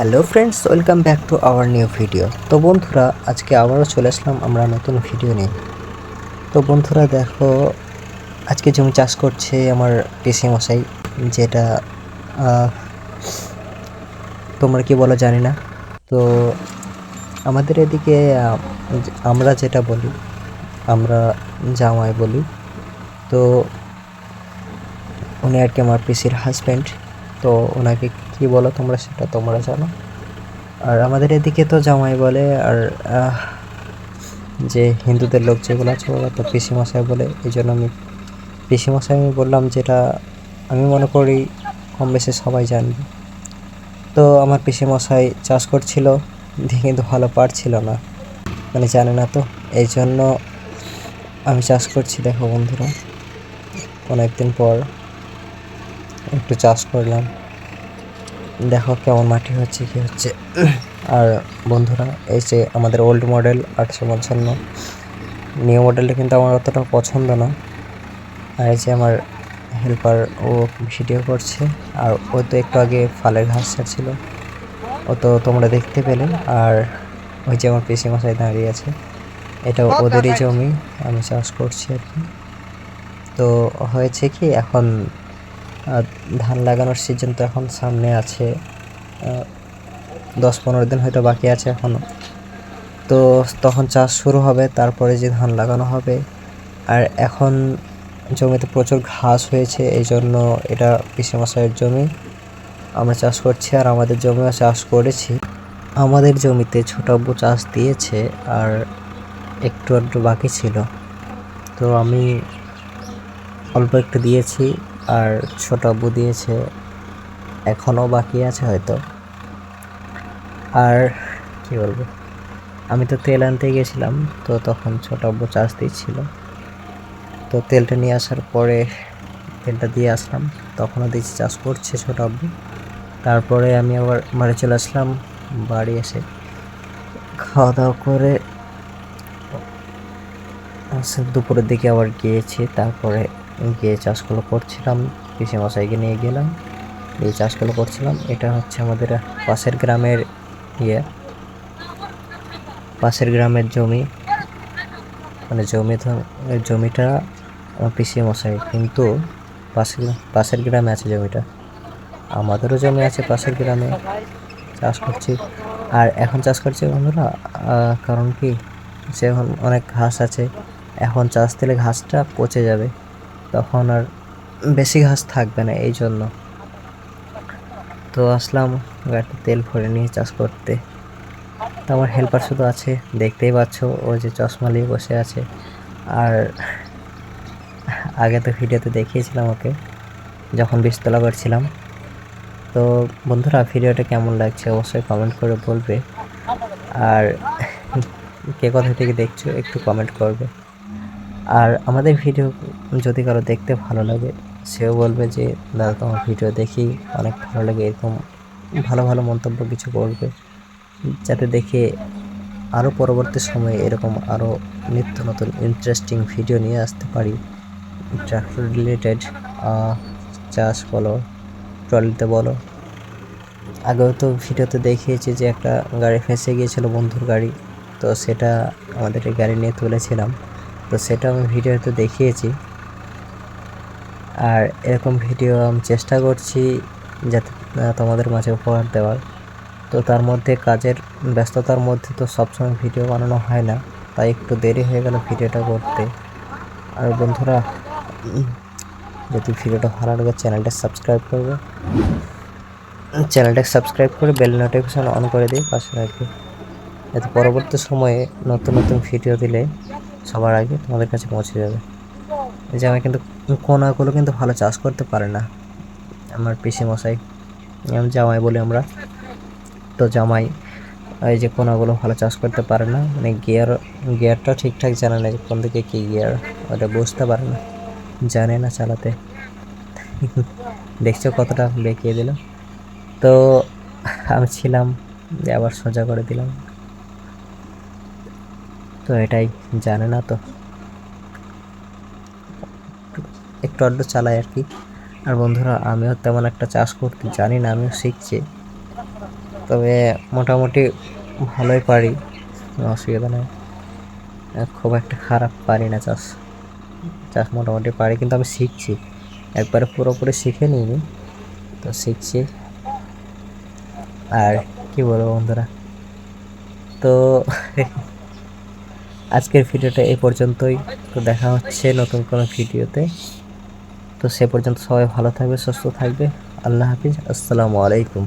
Hello friends, welcome back to our new video. তো বন্ধুরা, আজকে আবারও চলে আসলাম আমরা নতুন ভিডিও নিয়ে। তো বন্ধুরা দেখো, আজকে জমি চাষ করছে আমার পিসি মশাই, যেটা তোমরা কি বলো জানি না। তো আমাদের এদিকে আমরা যেটা বলি, আমরা জামাই বলি। তো উনি আর কি আমার পিসির হাজব্যান্ড। তো ওনাকে কি বলো তোমরা, সেটা তোমরা জানো। আর আমাদের এদিকে তো জামাই বলে, আর যে হিন্দুদের লোক যেগুলো আছে ওরা তো পিসিমশাই বলে। এই জন্য আমি পিসিমশাই আমি বললাম, যেটা আমি মনে করি কম বেশি সবাই জানবে। তো আমার পিসিমশাই চাষ করছিল দিয়ে কিন্তু ভালো পারছিল না, মানে জানে না তো, এই জন্য আমি চাষ করছি। দেখো বন্ধুরা, অনেকদিন পর একটু চাষ করলাম, দেখো কেমন মাটি হচ্ছে কি হচ্ছে। আর বন্ধুরা, এই যে আমাদের ওল্ড মডেল 855, নিউ মডেলটা কিন্তু আমার অতটা পছন্দ না। আর এই যে আমার হেল্পার, ও ভিডিও করছে, আর ও তো একটু আগে ফালের ঘাস ছাড়ছিল, ও তো তোমরা দেখতে পেলে। আর ওই যে আমার পিসি মশাই দাঁড়িয়ে আছে, এটা ওদেরই জমি, আমি চাষ করছি আর কি। তো হয়েছে কি, এখন ধান লাগানোর সিজন তো এখন সামনে আছে, 10-15 দিন হয়তো বাকি আছে এখনও। তো তখন চাষ শুরু হবে, তারপরে যে ধান লাগানো হবে। আর এখন জমিতে প্রচুর ঘাস হয়েছে, এই জন্য এটা পিসেমশাইয়ের জমি, আমরা চাষ করছি। আর আমাদের জমিও চাষ করেছি, আমাদের জমিতে ছোট আব্বু চাষ দিয়েছে, আর একটু একটু বাকি ছিল। তো আমি অল্প একটু দিয়েছি, আর ছোট আব্বু দিয়েছে, এখনও বাকি আছে হয়তো। আর কি বলবো, আমি তো তেল আনতে গেছিলাম, তো তখন ছোট আব্বু চাষ দিচ্ছিল। তো তেলটা নিয়ে আসার পরে তেলটা দিয়ে আসলাম, তখনও দেখছি চাষ করছে ছোট আব্বু। তারপরে আমি আবার বাড়ি চলে আসলাম, বাড়ি এসে খাওয়া দাওয়া করে দুপুরের দিকে আবার গিয়েছি। তারপরে গিয়ে চাষগুলো করছিলাম, পিসি মশাইকে নিয়ে গেলাম, এই চাষগুলো করছিলাম। এটা হচ্ছে আমাদের পাশের গ্রামের পাশের গ্রামের জমি, মানে জমিটা আমার পিসি মশাই, কিন্তু পাশের গ্রামে আছে জমিটা, আমাদেরও জমি আছে পাশের গ্রামে, চাষ করছি। আর এখন চাষ করছি বন্ধুরা, কারণ কি, যে এখন অনেক ঘাস আছে, এখন চাষ দিলে ঘাসটা পচে যাবে, তখন আর বেশি ঘাস থাকবে না, এই জন্য। তো আসলাম গাড়িতে তেল ভরে নিয়ে চাষ করতে। তো আমার হেল্পার শুধু আছে, দেখতেই পাচ্ছ, ও যে চশমা নিয়ে বসে আছে। আর আগে তো ভিডিওতে দেখিয়েছিলাম ওকে, যখন বীজতলা করছিলাম। তো বন্ধুরা, ভিডিওটা কেমন লাগছে অবশ্যই কমেন্ট করে বলবে, আর কে কোথা থেকে দেখছো একটু কমেন্ট করবে। আর আমাদের ভিডিও যদি কারো দেখতে ভালো লাগে, সেও বলবে যে দাদা তোমার ভিডিও দেখি অনেক ভালো লাগে, এরকম ভালো ভালো মন্তব্য কিছু করবে, যাতে দেখে আরও পরবর্তী সময়ে এরকম আরও নিত্য নতুন ইন্টারেস্টিং ভিডিও নিয়ে আসতে পারি। ট্রাক্টর রিলেটেড, চাষ বলো, ট্রলিতে বলো। আগেও তো ভিডিওতে দেখিয়েছি যে একটা গাড়ি ফেঁসে গিয়েছিল, বন্ধুর গাড়ি, তো সেটা আমাদের এই গাড়ি নিয়ে তুলেছিলাম, তো সেটা আমি ভিডিওতে দেখিয়েছি। আর এরকম ভিডিও আমি চেষ্টা করছি যাতে তোমাদের মাঝে উপহার দেওয়ার। তো তার মধ্যে কাজের ব্যস্ততার মধ্যে তো সবসময় ভিডিও বানানো হয় না, তাই একটু দেরি হয়ে গেল ভিডিওটা করতে। আর বন্ধুরা, যদি ভিডিওটা ভালো লাগে চ্যানেলটা সাবস্ক্রাইব করে বেল নোটিফিকেশন অন করে দিয়ে পাশে রাখবে, যাতে পরবর্তী সময়ে নতুন নতুন ভিডিও দিলে সবার আগে তোমাদের কাছে পৌঁছে যাবে। এই যে আমি কিন্তু কোনাগুলো কিন্তু ভালো চাষ করতে পারে না আমার পিসি মশাই, জামাই বলি আমরা। তো জামাই এই যে কোনাগুলো ভালো চাষ করতে পারে না, মানে গিয়ারটা ঠিকঠাক জানে না, কোন দিকে কি গিয়ার ওটা বুঝতে পারে না, জানে না চালাতে। দেখছো কতটা বেঁকিয়ে দিল। তো আমি ছিলাম, আবার সোজা করে দিলাম, তো এটাই, জানে না তো, একটু আধটু চালাই আর কি। আর বন্ধুরা, আমিও তেমন একটা চাষ করতে জানি না, আমিও শিখছি। তবে মোটামুটি ভালোই পারি, কোনো অসুবিধা নেই। খুব একটা খারাপ পারি না চাষ, চাষ মোটামুটি পারি, কিন্তু আমি শিখছি, একবারে পুরোপুরি শিখে নিইনি, তো শিখছি। আর কি বলবো বন্ধুরা, তো আজকের ভিডিওটা এই পর্যন্তই। তো দেখা হচ্ছে নতুন কোনো ভিডিওতে। তো সে পর্যন্ত সবাই ভালো থাকবে, সুস্থ থাকবে। আল্লাহ হাফিজ, আসসালামু আলাইকুম।